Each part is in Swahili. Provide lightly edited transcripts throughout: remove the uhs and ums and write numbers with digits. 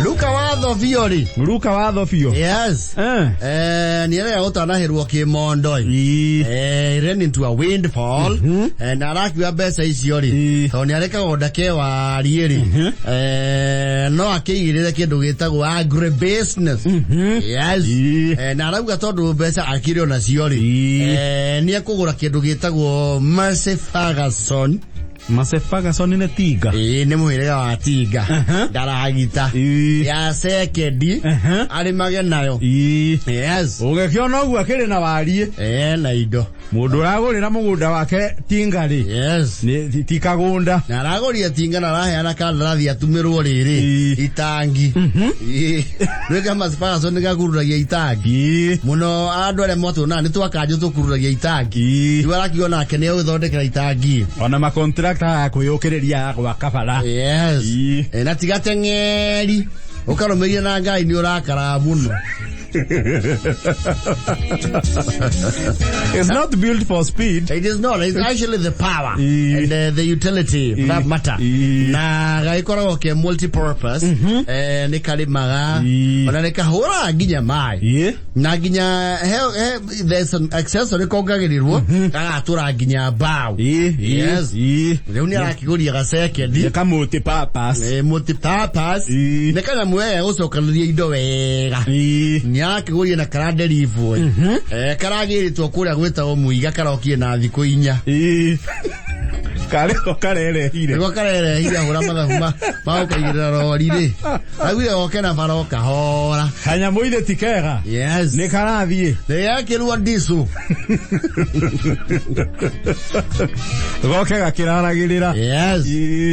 Luka Wathofio ri. Luka Wathofio. Yes. Ni ele utanahirwo kimondo. Ran into a windfall. Na arakiwa besa icio ri. To ni areka godake wa rieri. No akigirire kindu gitagwo agri-business. Yes. Na arauga tondu besa akirio na cio ri. Ni akugura kindu gitagwo Ferguson. Ferguson ni tiga. Ni muhirega wa tiga. Daragita. Ya sekendi. Ari mage nayo. Yes. Ugekiona ugu akiri na warie. Na indo. Mundu ragurira mugunda wake tinga ri. Yes. Ni tikagunda. Na raguria tinga na raheana kandarathi atumirwo riri. Itangi. Rega Ferguson ngagururagia itangi. Muno andu are moto na ni twakanju tukururagia itangi. Iwarakiona akene uthondekera itangi. Ona ma contract kuyukiria gwa kabara. Yes. Na tigate ngeri. Ukaromeria na ngai ni urakara muno. It's not built for speed. It is not. It's actually the power and the utility for that matter. Na gaikora ke multi-purpose. Ni kalimaga. Ona neka hora ginya mai. Na ginya there's an accessory kongagirirwo. Atura ginya bao. Yes. Leo ni akiguria gaseke ndi. Ka multi-purpose. Multi-purpose. Neka na mwe usokaluria indo wega. Akiguria na karaderivo. Karagiritwo kuria gwita o muiga karokie na thiku 4. Karere hire. Go karere hire hura magahuma. Maukaigira rori ri. Agire okena baroka hora. Hanya muide tikega. Yes. Ni karathie. Ni yakirwa ndisu. Gokega kiraragirira. Yes.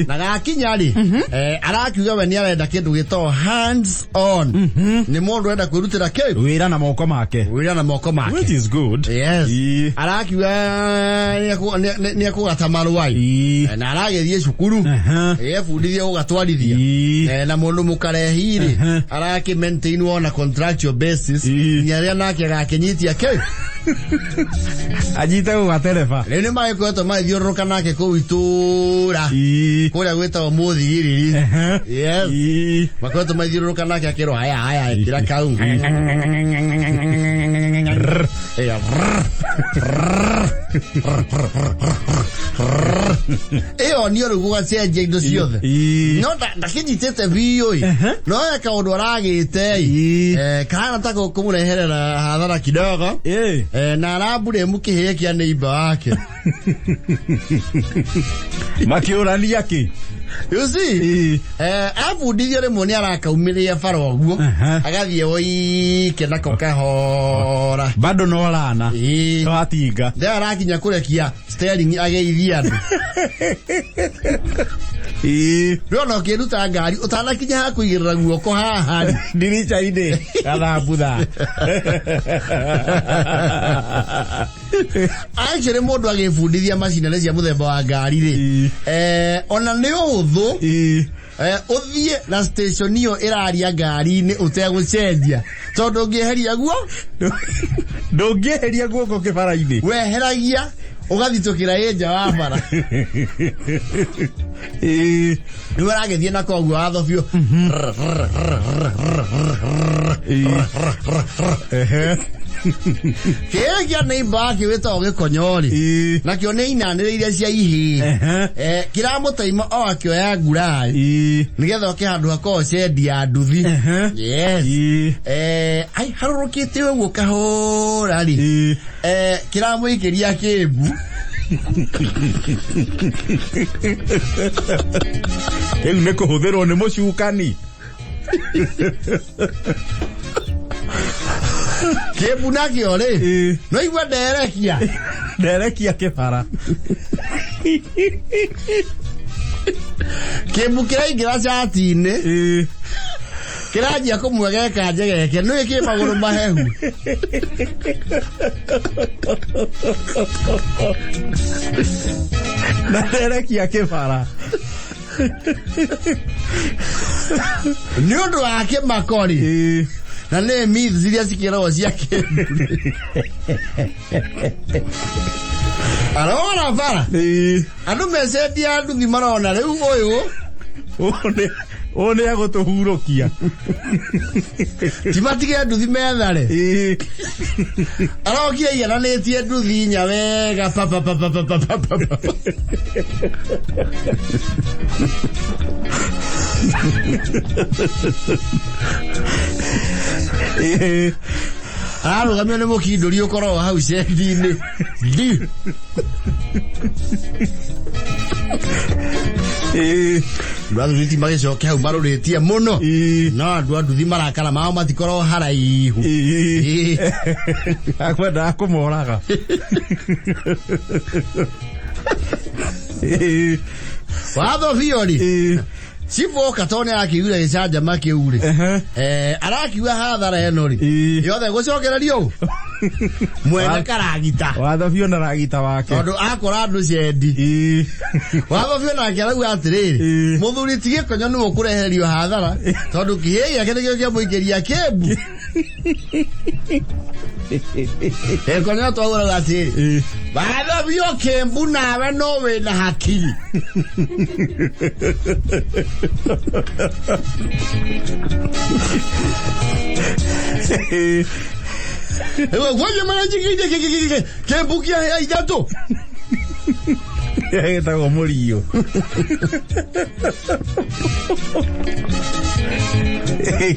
Na gakinya ri. Arakiuga we ni arenda kindu gito hands on. Ni mundu enda kwirutira kindu. Wira na moko make. Which is good. Yes. Arakiuga ni akugata maruai. Na aragerie cukuru. Fundithia ugatwarithia. Na mundu mukarehire. Araki maintain on a contractual basis. Ni aria nake gakenyitia kindu. Ajita ugatereba. Rene mai kweto mai thiuruka nake ku itura. Kuria gweta o muthigiriri. Yes. Makweto mai thiuruka nake akiro haya kira kau. Ni oruguga cenje indo ciothe. No ndakinyitete biu i. No eka undu aragite. Kana tako kumureherera hadhara kidogo. Na arabure mukihie kia neighbor wake. Makiurania ki. You see? Abudithio rimwe ni arakaumiria faroguo. Agathie oi kena kokahora. Bado no rana. Twatiga. Nda arakinya kurekia steering ageithia ndu. Rona kiruta ngari utanakinya hakuigirira guoko haha. Diricha ide. Arabutha. Actually mundu agifundithia macini cia muthemba wa ngari ri. Ona ni uthu. Uthie na station iyo iraria ngari ni utegucenjia. Tondu ngiheria guo. Ndungiheria guoko kibara-ini. Weheragia ugathitukira enja wa bara. Ni waragethie na koguo Wathofio. Kia neighbor kiweta ogikonyori. Na kio ni inanire iria cia ihi. Kiramutaima o akioya ngurai. Nigetha okihandu hako cendia nduthi. Yes. Ai harurukite we guo kahora ri. Kiramuikiria kibu. Ele me kuhutherwo ni mucukani. Kibu nakio ri. No igwa nderekia kibara. Kibu kiraingira cati-ini. Kirajia kumwegeka njegeke no iki maguru mahehu. Na nderekia kibara. Ni undu wake makori. Na ne myths ziria cikiragwo cia kindu. Arora bara. Andu mecendia nduthi marona riu uyu. one agotuhurukia timatige nduthi methare arokia iananetie nduthi nya wega arugamio nĩ mũkindũri ũkoragwo hau cendi-inĩ andũ a nduthi magĩcoke hau marũrĩtie mũno no andũ a nduthi marakara mao matikoragwo haraihu akwendaga kũmoraga Wathofio Sifoka tone akiura gĩcanjama kĩu rĩ arakiuga hathara eno rĩ yothe gũcokererio mwene karagita Wathofio na ragita wake tondũ akora andũ cendi Wathofio nake arauga atĩrĩrĩ mũthuri tige konyo nĩ ũkũrehererio hathara tondũ kĩhĩ gĩake nĩkĩo kĩamũingĩria kĩmbu konyo twagũraga atĩrĩ Wathofio kĩmbu nawe no wĩna hakiri Waje mara jikije kembukia ya idato Etago morio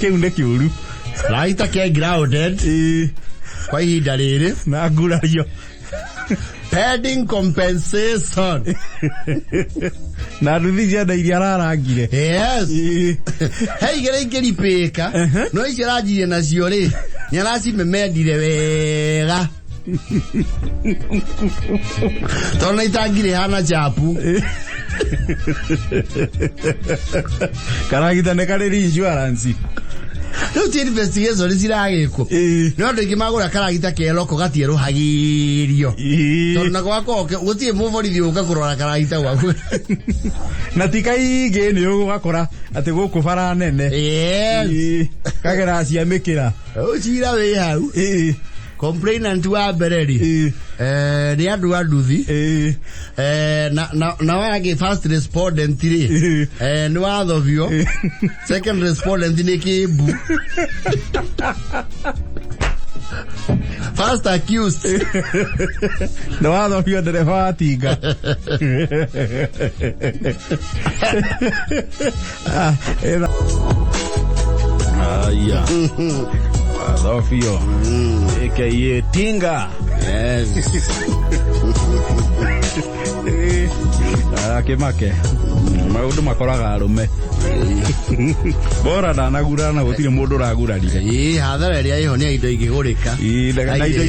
Keunde kiuru Laita ke grounded kwa ihinda rĩrĩ na ngurario pending compensation na nduthi cianda iria ararangire yes hey gere ingĩripĩka no icio aranjirie nacio rĩ nĩaracimemendire wega tondũ itangire hana chapu karagita nĩ karĩ insurance no ti investigation ciragĩkwo no andũ aingĩ magũra karagita keroko gatierũhagĩrio tondũ na gwakoke gũtirĩ mũborithi ũka kũrora karagita gwaku na ti kaingĩ nĩ ũgakora atĩ gũkũ bara nene kagera ciamĩkĩra ũcira wĩ hau complainant wa bereri ni andũ a nduthi na wage first respondent ri ni Wathofio second respondent ni Kibu first accused ni Wathofio ndereba wa tinga aya Wathofio aka tinga Akemake maundu makoraga arume bora ndanagurana gutire mundu uragurarire hathara iria iho ni indo ingigurika na indo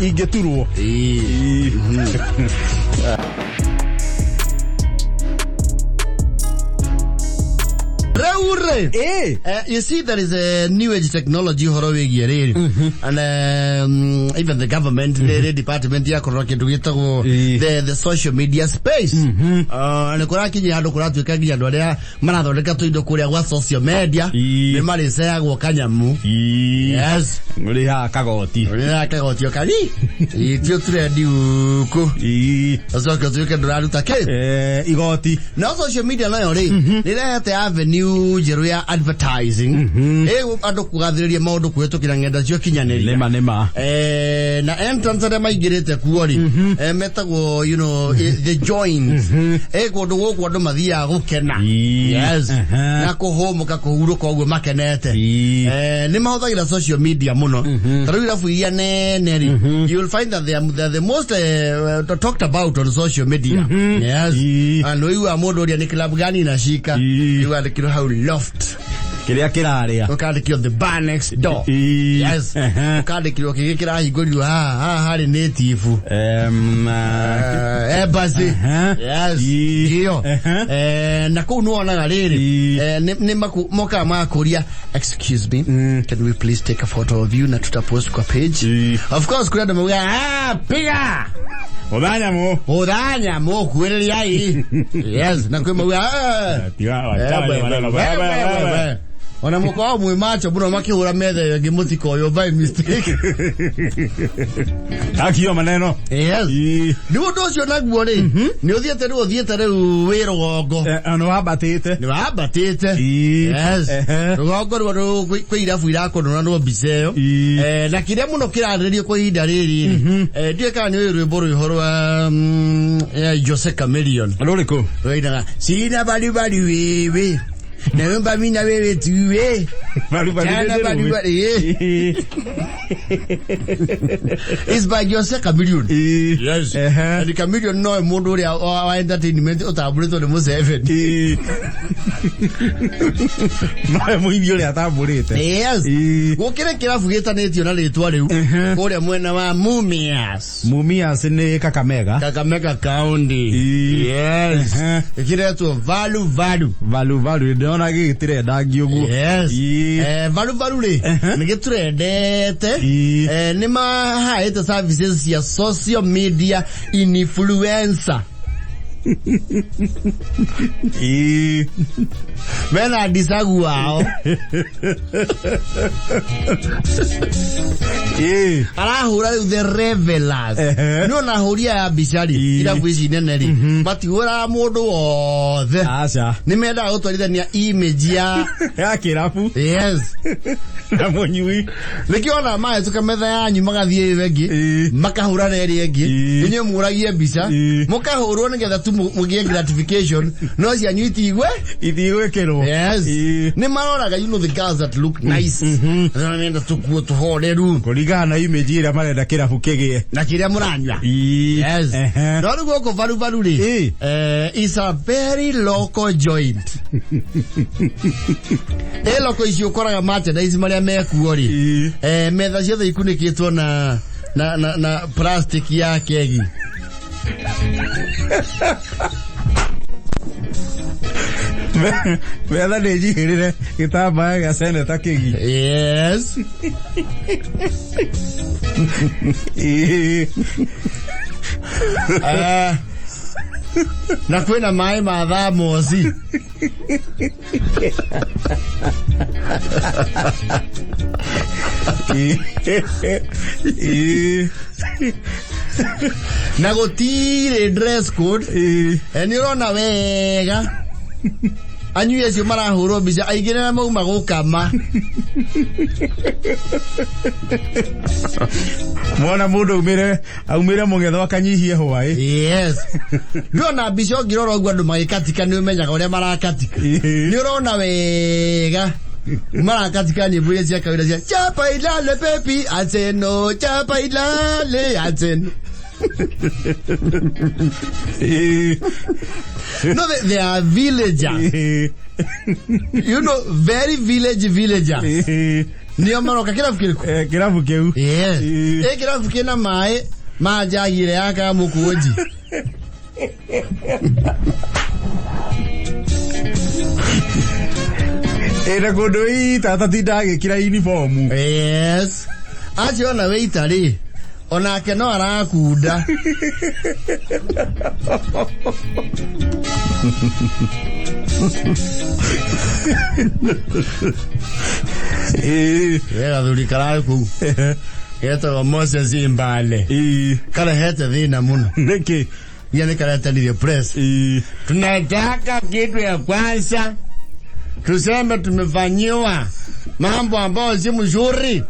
ingeturwo you see there is a new age technology horowegie riri and even the government the department ya korora kindu gitagwo the social media space and kurakinya handu kuratuika nginya andu aria marathondeka tuindo kuria gwa social media ni mariceagwo kanyamu yes uri ha kagoti okari itio trendi uko azoka tuike nduraruta ke igoti na social media nayo ri nirehete avenue jeru ya advertising andu kugathiriria maundu kuhitukira ngenda cio kinyanĩria nema na entrance arĩa maingĩrĩte kuo ri metagwo you know the joint kundu gũkũ andũ mathiaga gũkena yes na kũhũmũka kũhurũka ũguo makenete nĩ mahũthagĩra social media mũno tarĩu irabu iria nene ri you will find that they are the most talked about on social media yes and ũyũ wa mũndũ ũrĩa nĩ club gani inashika you are the how loft kiria kiraria ukandikio the bar next door yes ukandikio kiki kirahingũrio harĩ native embassy yes hiyo na kũu nĩwonaga rĩrĩ nĩ moka makũria excuse me can we please take a photo of you na tutapost kwa page of course kũrĩa andũ mauga piga Udanya mo kuereria hii yes na kwema Ona mukwa mwe macho bro makihura methe ngimutiko yo by mistake. Akiyo maneno. Yes. Ni udocio naguo ri. Ni uthiete riu wiro gongo. Ano wabatite. Ni wabatite. Yes. Gongo ru kwirabu irakonora no mbiceyo. Na kiria muno kiraririo kwa ihinda riri. Ndiye kana ni rwimbo rwihorwa Jose Chameleon. Ruriko. Roinaga sina bali wewe. Na wemba mina wewe tuwe. Bali. It's by Jose Chameleon. Yes. And Chameleon no mundu uri wa entertainment otaburito ni Museven. No muhibio ri ataburite. Yes. Gukire kirabu gitanitio na ritwa riu. Kuria mwena wa Mumias. Mumias ni Kakamega. Kakamega County. Yes. Ikiretwo value. Ndona gitire ndangi uguo. Yes. Value ri. Nigiturendete. Ni mahaite services ya social media influencer. Mena disagu wao. Arahura the revelers. No na huria ya bishari ira bwici nene ri. Matiura mundu wothe. Acha. Nimenda gutwarithania image ya Kirabu. Yes. Na munyui. Nikiona mae tukametha yanyu magathie wengi makahura reri engi inye muragie mbica mukahurwo nigetha tu mugie gratification no cia nyuitigwe kerwo. Yes. Ni maroraga you know the girls that look nice. Nenda tukuo tuhoreru kuringana na image ira marenda kirabu kigie na kiria muranywa. Yes. No rugo ko valu ri is a very local joint. Loko icio koraga merchandise maria mekuo ri metha ciothe ikunikitwo na plastic ya kegi. Whether they jihirire kitambaya ga seneta kegi. Yes. Na kwena mai mathaa moci. Na gutire dress code. Ni urona wega. Anyu yecio marahurwo mbica aigire na mauma gukama. Mwana mundu aumire mugetho akanyihie hwae. Yes. Ndona mbica ngirora ugu andu magikatika ni umenyaga uria marakatika. Ni urona wega. Marakatika ni bure cia kawira cia chapa ilale pepi ateno chapa ilale ateno. No, they are villagers. You know, very villager. Ni amaroka kirabu kiriko. Kirabu keu. Yes. Kirabu kena mae majagire yaka mukuoji. Era godoi tata tidage kira uniform. Yes. Acho na weitari. Ona ke no arakunda. Era duri karaku. Eto Moses Imbale. Kala hete dhina muno. Niki. Yani kala tani press. Tunataka kitu ya kwanza. Tuseme tumefanyiwa mambo ambayo si mzuri.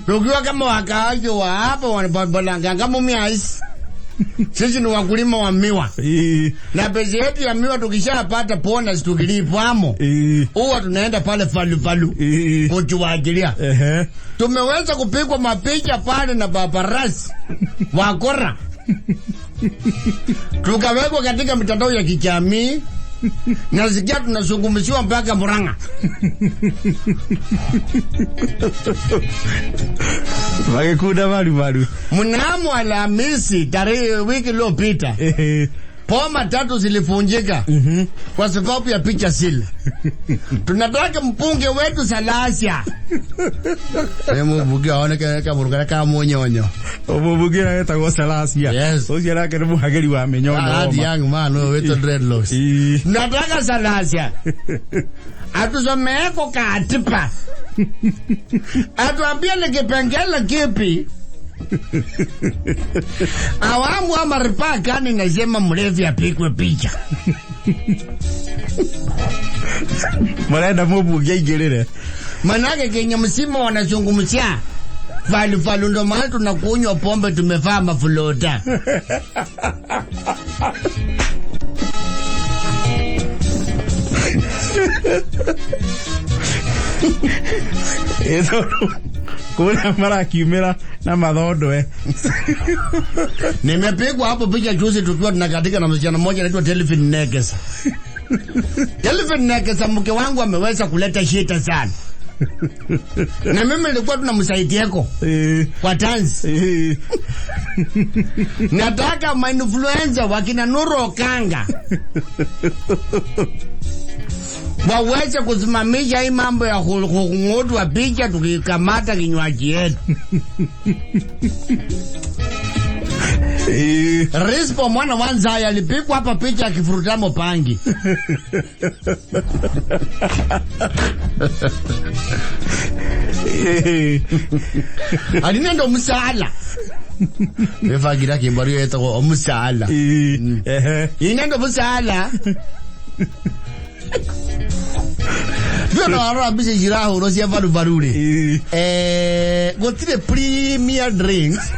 Tukiwa kama wakaaji wa hapa wanabolanga kama mias. Sisi ni wakulima wa miwa. Na pesa yetu ya miwa tukishapata bonus tukilipwamo. Huwa tunaenda pale falu. Kutuajilia. Tumeweza kupigwa mapicha pale na paparazzi. Wakora. Tukawekwa katika mitandao ya kijamii. Nasikia tunazungumziwa mpaka Murang'a. Wagekuda valu. Mnamo Alhamisi tarehe wiki iliyopita. Poma 3 zilifunjika. Kwa sababu ya picha zile. Tunataka mpunge wetu Salasia. Mubuge aone kama kama monyonyo. Mubuge anaitwa Salasia. Yes. Osia yake ni muhageri wa menyonyo. Hadi young man with dreadlocks. Nataka Salasia. Atusomeko katipa. Atuambia ni kipengele kipi? Awamu ama ripaka ni nasema mlevi apigwe picha. Mwana mubuge igirire. Manake Kenya msima wanazungumzia falu ndo maana tunakunywa pombe tumevaa mafulota. Eso kuna mara kiumira na madhondo Nimepigwa hapo picha juzi tukiwa tunakatika na msichana mmoja anaitwa Telephone Nekesa. Telephone Nekesa mke wangu ameweza kuleta shida sana. Na mimi nilikuwa tunamsaidieko kwa tanzi. Nataka ma-influencer wakina Nuru Okanga waweze kusimamisha hii mambo ya kung'otu wa picha tukikamata kinywaji yetu. Rispo mwana wanzaya alipikwa hapa picha akifurutamo pangi. Alinendo msala. Mefagira kimbario yeto msala. Inendo msala. Yo ara bise jiraho no sia varure. Gotire premier drinks.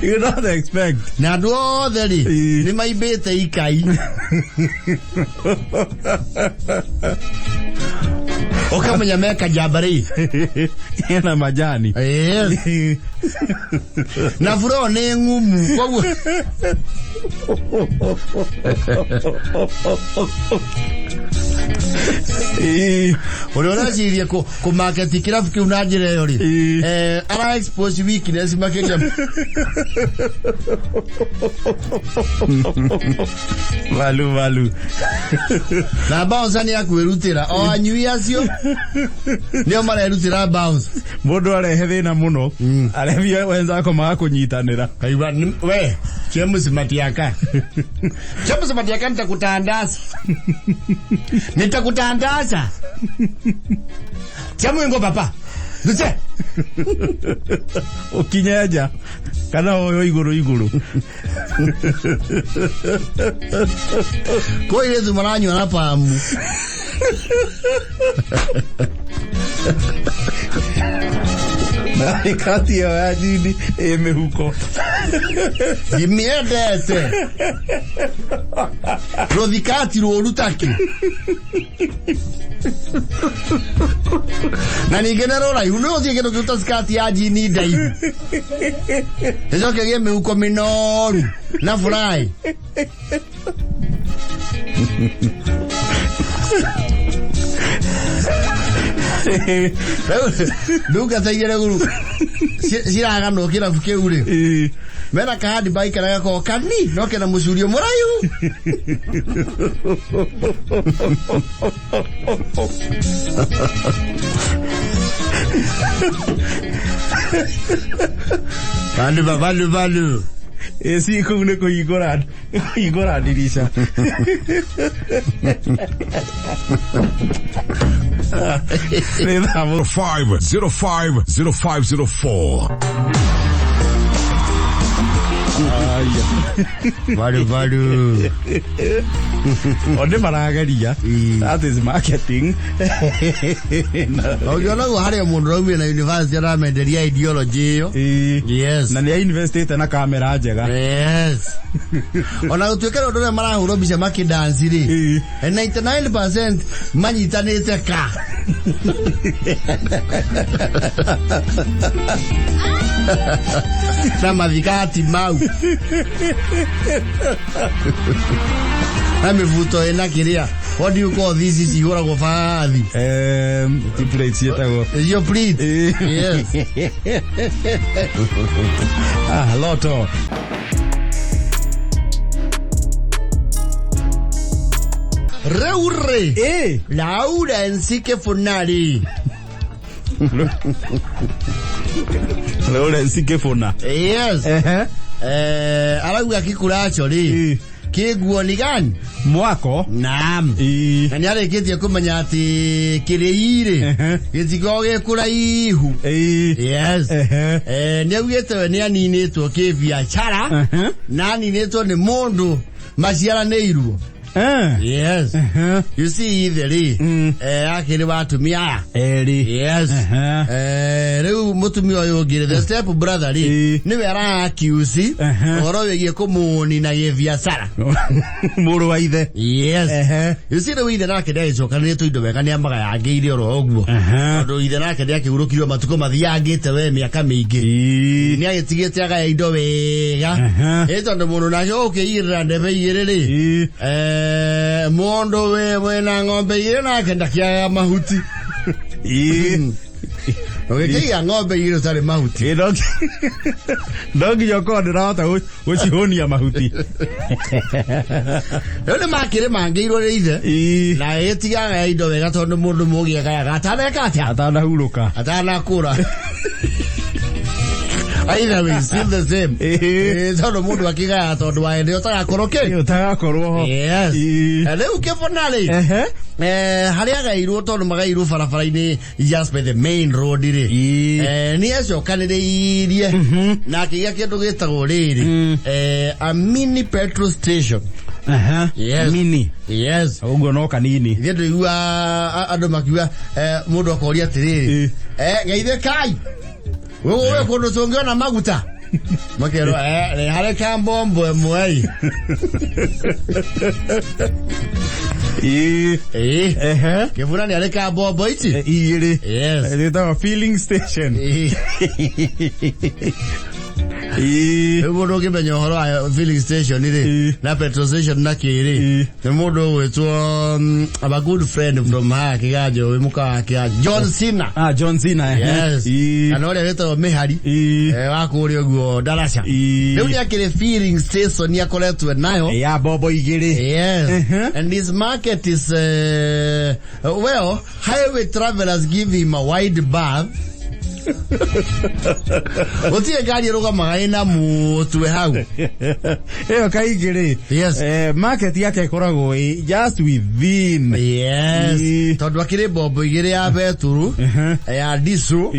You don't expect. Na do theri ni maibete ikai. Okamenya meka jabari. Ena majani. Na furo ne ngumu. Kwa Unaona siria ko market Kirabu kiunajire yori. Ara expose weakness market. Valu. Na bounce ni akwerutira. O anyui acio. Nio marerutira bounce. Mundu arehe na muno. Arevia wenza ko magakunyitanira. Kaiwa we Chemusi matiaka. Chemusi matiaka nitakutandaza. Nitakutandaza. Chemu ngo papa. Nse. Okinyaja. Kana oyo iguru. Ko ile zumaranyo na pamu. Na ikati ya nini emehuko. Dimiedete. Rodikati rutaki. Na nigenero la uno die che tutto scatti agi ni dai. Eso che io me uko minor. Na fly. Luka tayere guru. Sira gano kila fuke ure. Mera kahadi bike na ko kani no ke na musurio morayu. Valu. Esi kune ko igora dirisha. 05050504. Valu. Onde maragaria. That is marketing. You know how you mundu na university na menderia ideology yo. Yes. Na ni invest na kamera njega. Yes. Ona utuikara ndo marahuro bica makidance ri. 99% manyitanite ka. Na mavikati mau. Amevuto ena kiria. What do you call this? Is you go fadi? The plate yetago. Your plate. Yes. Loto. Reure. Laura nsike funari. Laura nsike funa. Yes. Alagu akikuracho li. Kiguo ni gani? Mwako? Naam. Na niare kiti kumanya ati kireire. Kiti goge kura ihu. Yes. Ni ugete ni aninetwo kibiashara. Na aninetwo ni mundu maciara neiruo. Yes. You see the akiri batumia. Yes. Reu mutumia oyo gire the step brother ni wera accuse oro wegie komuni na yeviasara. Muru wa ithe. Yes. You see the way the nakede icoka ni tuindo wega ni amaga yageire oro oguo. Ndo ithe nakede akigurukirwo matuko mathiangite we miaka mingi. Ni agitigite aga indo wega. Etondo mundu na yoke ira ndebe irere. Mondo we na ng'ombe ile na kenda kia mahuti. Kia ng'ombe ile tare mahuti. Dogi yoko ndirahota gucihonia mahuti. None makire mangirwo ri ithe. Na etiga indo wega tondu mundu mugie gaya gataneka atia. Atanahuruka. Atanakura. Either way, still the same. Tondu mundu akiga tondu wa ende utagakoroke. Utagakorwo. Yes. Leu kefonale. Haria gairwo tondu magairwo barabara-ini just by the main road ri. Ni acio kanire irie. Na kiga kindu gitagwo riri. A mini petrol station. Yes. Mini. Yes. Ugo no kanini. Ndio iwa andu makiwa mundu akoria atiriri. Ngeithe kai. Wewe kono songeona na maguta. Makero hare kambombo mwai. Kefuna ni hare kambombo iti. Iri. Yes. It's a filling station. Mundu ukimenya horo wa filling station iri na petrol station na kiri ni mundu wetwo a good friend from Kigajo we muka Kigajo John Cena. John Cena. Yes. Ana ore weto mehari wa kuri oguo darasha riu ni akire filling station ni akoretwe nayo ya bobo igiri. Yes. And this market is well, highway travelers give him a wide berth. Otie gari rugama ina mutwe hau. Kaigire. Yes. Market yake koragwo just within. Yes. Tondu akire bobo igire ya beturu ya disu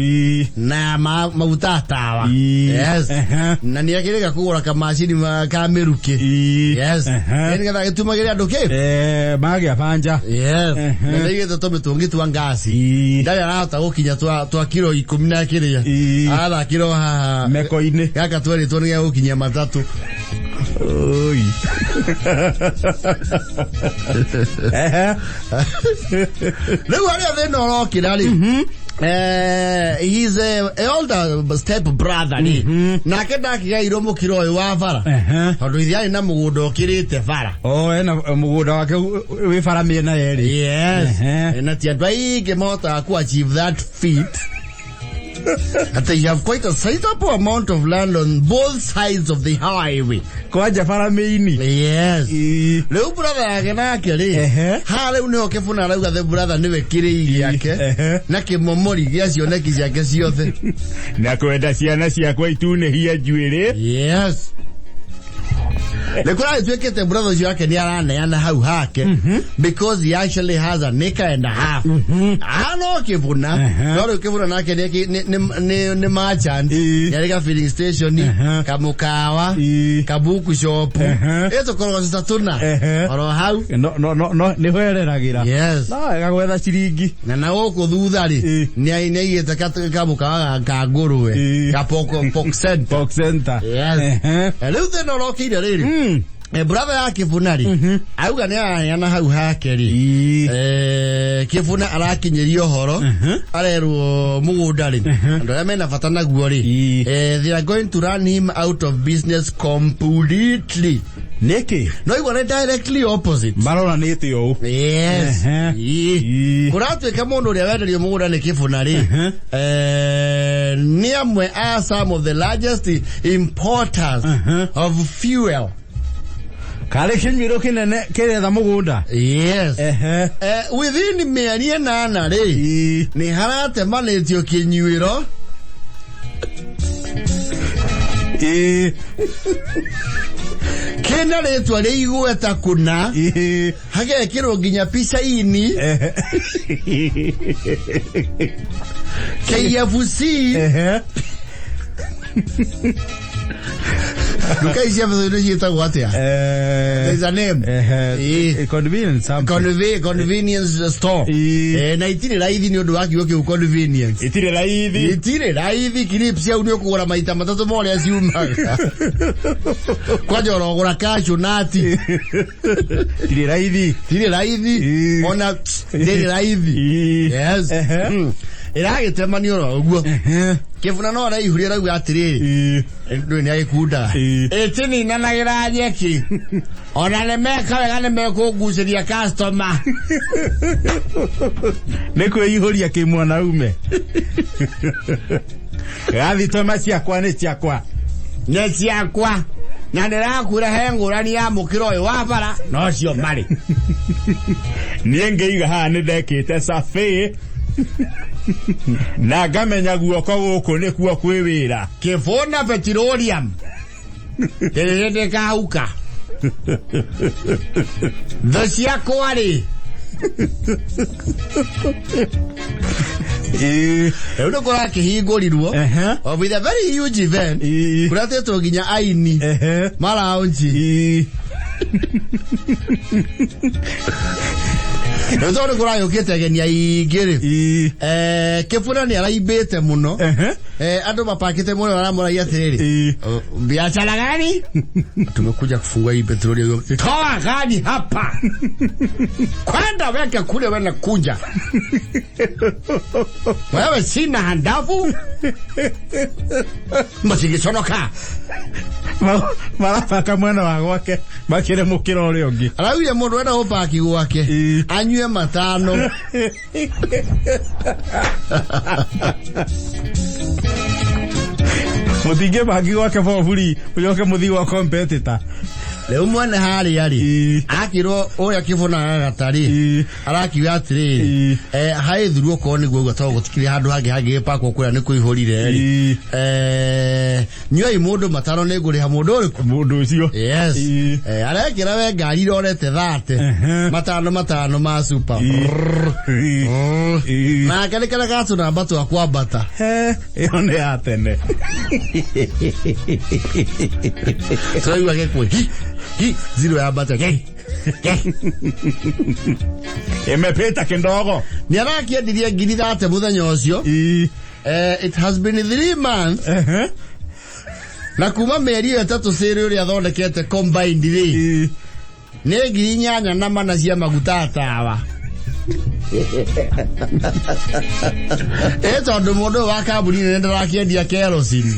na maguta tawa. Yes. Na ni akire gakugura kamashini ka meruke. Yes. Ni getha gitumagire andu ki magi abanja. Yes. Na nige tome tungi twa ngasi ndari arahota gukinya twa kilo 10 na kiria ala kilo ha meko-ini gaka tweri tuone gukinya matatu. Oi. Leo ari thina urokira ri. He's a older step brother ni. Na kenda kigairo mukiro uyu wa bara. Tondu ithia na mugundo kirite bara. Ena mugundo wake wi bara miena yeri. Yes. Na ti andu aige mota ku achieve that feat. And you have quite a sizable amount of land on both sides of the highway. Kwa jafara meini. Yes. Leo brother agena kiri. Hale uneo kefuna lauga the brother niwe kiri yake. Na kimomori giacio neki ciake ciothe. Na kwenda ciana ciakwa itune hia njuire. Yes. Lekura twekete brother yake ni araneana hau hake because he actually has an acre and a half. Ano kivuna noro kivuna nake ni merchant yarika filling station kamukawa kabuku shop eto koro satuna oro hau no ni hwereragira. Yes. No gagwetha ciringi na goko thutha ri ni aigite kamukawa ka ngurwe ka pok center. Yes. Leo the no rokire riri brother yake Funari auga ni yana hau hake ri kifuna arakinyirio horo arerwo mugunda ri ndo mena fatana guo ri they are going to run him out of business completely. Neki no igwa directly opposite marona niti yo. Yes. Kuratu kama ndo ria wenderio mugunda ni kifuna ri ni amwe are some of the largest importers of fuel. Kale kinyuiro kinene kiretha mugunda. Yes. Within mĩeri 8 rĩ nĩ haratemanĩtio kinyuiro. Kena rĩtwa rĩ igweta kuna. Hagekĩrwo nginya pica-ini. KFC. Duka isi hapa zote yitagwo atia? There's a name. Convenience store. Na itire raithi ni undu waki woke convenience. Itire raithi clips ya unyo kugura maita matatu mole asiumaga. Kwaje urogura cashew nati. Itire raithi. Ona itire raithi. Yes. Iragĩtemani oro ũguo. Kĩbuna no araihũria rauga atĩrĩrĩ. Ndũ nĩ agĩkunda. Ĩtini nanagĩra nyeki. Ona nĩmeka wega nĩmekũgucĩria customer. Nĩ kwĩihũria kĩmwana ume. Gathitoma ciakwa nĩ ciakwa. Nĩ ciakwa. Na ndĩrakũra ngũrani ya mũkĩra ũyũ wa bara no cio marĩ. Niĩ ngĩiga haha nĩ ndekĩte cafe. Na ngamenya guoko gũkũ nĩkuo kwĩ wĩra. Kĩbuna petroleum. Tĩrĩrĩ ndĩkahũka. Thũ ciakwa rĩ. Nĩ kũrakĩhingũrirwo with a very huge event. Kũratĩtwo nginya aini maraunji. Ndio kurayũkĩte ageni aingĩ rĩ. Kĩbuna nĩ araimbĩte mũno. Andũ mapakĩte mũno aramũragia atĩrĩrĩ. Biashara gani? Tumekuja kufungua hii petroli. Toa gani hapa? Kwenda weke kule wewe kuja. Wewe sina handafu? Masigiconoka. Marapaka mwana wa gwake makire mukira ũrĩa ũngĩ. Arauye mũndũ wenda gũpaki gwake anyue matano. Mutige bagi gwake for free uyoke muthi wa competitor. Leo mwana hari akiro oya kibuna gatari arakiwa atiri haithurwo ko ni gwo gatago gutikire handu hage pakwo kura ni kuihurire nyoi mundu mataro ni nguri ha mundu ucio. Yes. Arekira we ngari rorete 30 matano ma super na kale gatu na batu akwambata iyo ni atene so iwa gekwe zero ya bata emepeta kindogo ni arakiendirie ngiri 30 muthenya ucio. It has been 3 months. Na kuma meri 3 siri uri athondekete combined ri ni ngiri 8 na mana cia maguta atawa. Tondu mundu wa kambuni ni ndarakiendia kerosene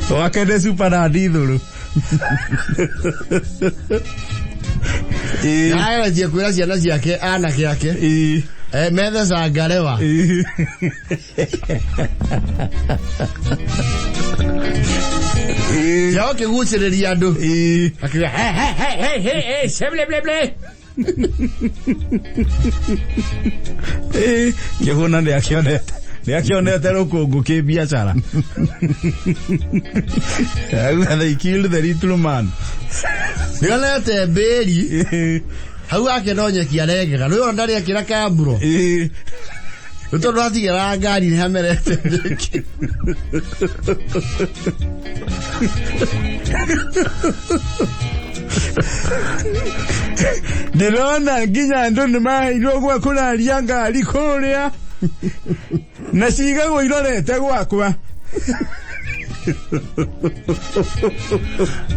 wakende super na dithuru. Aya je kwira ciana ciake anake yake methe sangarewa. Yao kiguciriria andu akira hey seble Kihuna ni akionete rukungu ki biashara. They killed the little man. Nionete beri hau ake no nyeki aregega no ndari akira kamburo utondo atigera ngari ni hamerete nyeki. Ndirona nginya andu ni mahirwo gwa kuraria ngari kuria na cigagwo irorete gwakwa.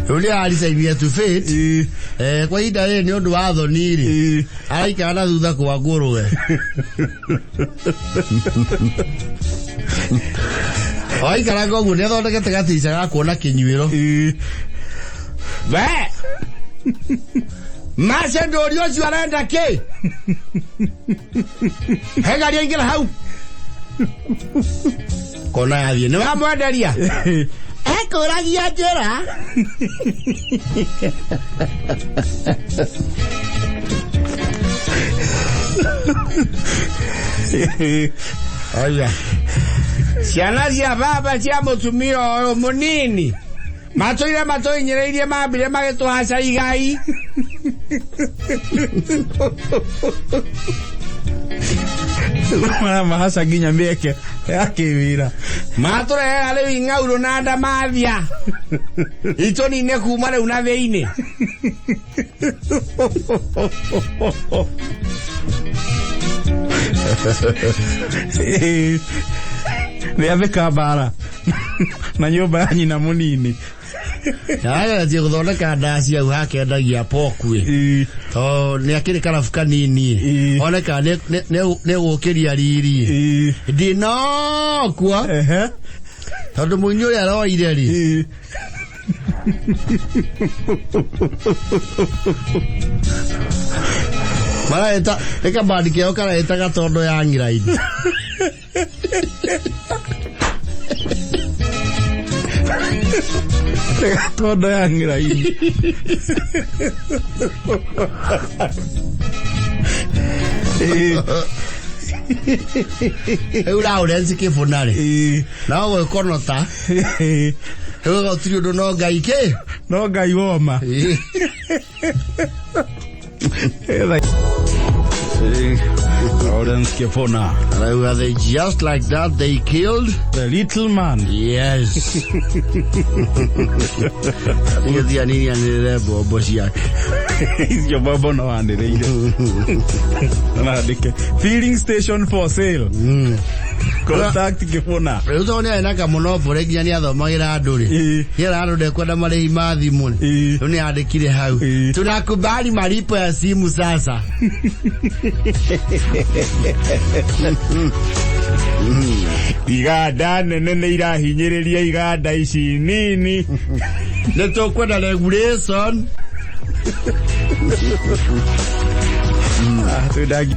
Uli alisaibia to fate kwa hida ni undu wa thoniri araika na thutha kwa ngurwe. Oi karango guo ne thondekete gatica ga kuona kinyuiro. Ba Masendo orio cio arenda ki? Hegari ingira hau. Kona yathie ni wamwenderia Kuragia njĩra. Oya. Ciana cia baba cia mũtumia ũyũ mũnini. Matũire matũinyereirie mambire magĩtũhaca igai. Mahasa nginya mĩeke ya kĩwĩra. Matũrehera rĩu ing'aurũ na ndamathia. Itũnine kuma rĩu na thĩinĩ. Nĩathĩka mbara na nyũmba ya nyina mũnini. Ageretie gũthondeka ndaci au hakendagia pokwe. To nĩ akĩrĩ karabu kanini. Oneka nĩ gũkĩria riri. Ndinokwa. Tondũ mũinyi ũrĩa aroire rĩ. Maraeta eka bandi kĩo karaeta gatondo ya ng'iraini. Gatondo ya ng'iraini. Eura urenzi kĩbũnarĩ. Na gwĩkonota. Ewe gũtirĩ ũndũ no Ngai kĩ? No Ngai woma. They just like that they killed the little man. Yes. Feeding station for sale. Contact Kifuna. Rĩu nĩaka monopoly nginya nĩathomagira andũ rĩ. Yera andũ ndekwenda marĩhi ma thimũ rĩ. Rĩu nĩandĩkire hau. Tunakubali malipo ya simu sasa. Iganda nene nĩ irahinyĩrĩria iganda ici nini. Nĩtũkwenda regulation. Tudagi.